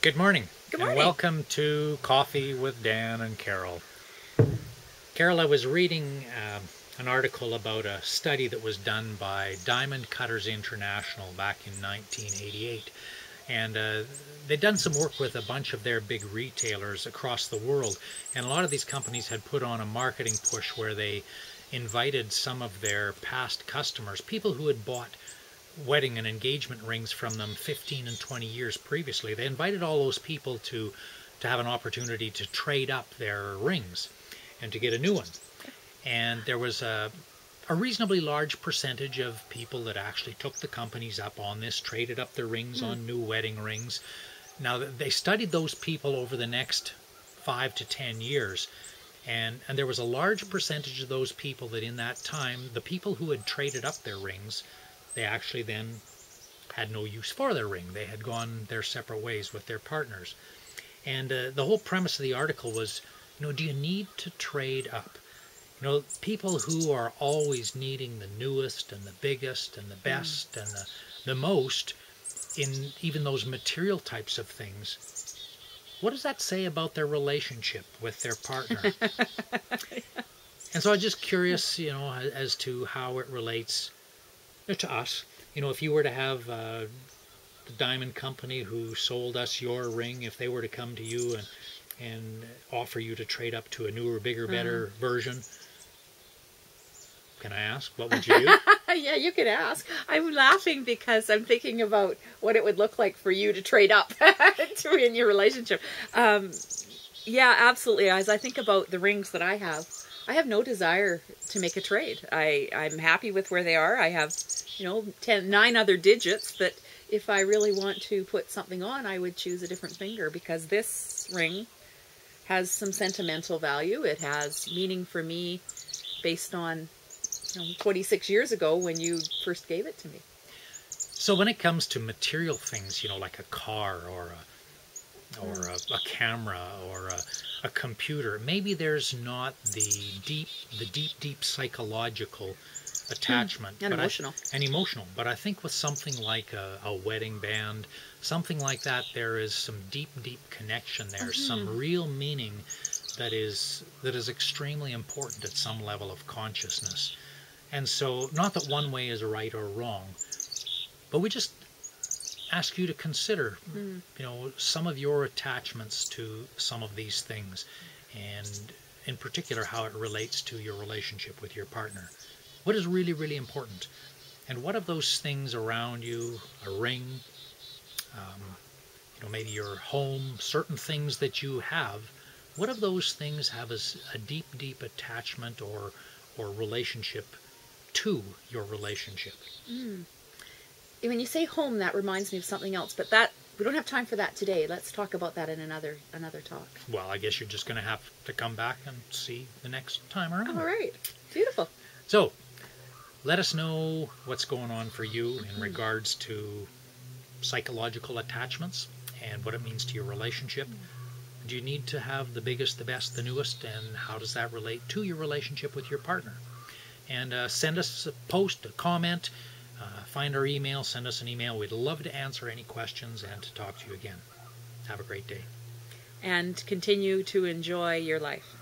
Good morning. Good morning. And welcome to Coffee with Dan and Carol. Carol, I was reading an article about a study that was done by Diamond Cutters International back in 1988. And they'd done some work with a bunch of their big retailers across the world. And a lot of these companies had put on a marketing push where they invited some of their past customers, people who had bought wedding and engagement rings from them 15 and 20 years previously. They invited all those people to have an opportunity to trade up their rings and to get a new one. And there was a reasonably large percentage of people that actually took the companies up on this, traded up their rings on new wedding rings. Now, they studied those people over the next 5 to 10 years. And there was a large percentage of those people that in that time, the people who had traded up their rings, they actually then had no use for their ring. They had gone their separate ways with their partners. And the whole premise of the article was, do you need to trade up? People who are always needing the newest and the biggest and the best and the most in even those material types of things, what does that say about their relationship with their partner? And so I was just curious, as to how it relates to us. If you were to have the diamond company who sold us your ring, if they were to come to you and offer you to trade up to a newer, bigger, better version, can I ask, what would you do? Yeah, you could ask. I'm laughing because I'm thinking about what it would look like for you to trade up in your relationship. Yeah, absolutely. As I think about the rings that I have no desire to make a trade. I'm happy with where they are. I have, 9 other digits, but if I really want to put something on, I would choose a different finger because this ring has some sentimental value. It has meaning for me based on 26 years ago when you first gave it to me. So when it comes to material things, like a car or a camera or a computer, maybe there's not the deep psychological attachment and emotional. But I think with something like a wedding band, something like that, there is some deep connection there, some real meaning that is extremely important at some level of consciousness. And so, not that one way is right or wrong, but we just ask you to consider, some of your attachments to some of these things, and in particular how it relates to your relationship with your partner. What is really, really important? And what of those things around you, a ring, maybe your home, certain things that you have, what of those things have a deep attachment or relationship to your relationship? When you say home, that reminds me of something else, but that we don't have time for that today. Let's talk about that in another talk. Well, I guess you're just going to have to come back and see the next time around. All right. Beautiful. So, let us know what's going on for you in regards to psychological attachments and what it means to your relationship. Do you need to have the biggest, the best, the newest, and how does that relate to your relationship with your partner? And send us a post, a comment, find our email, send us an email. We'd love to answer any questions and to talk to you again. Have a great day. And continue to enjoy your life.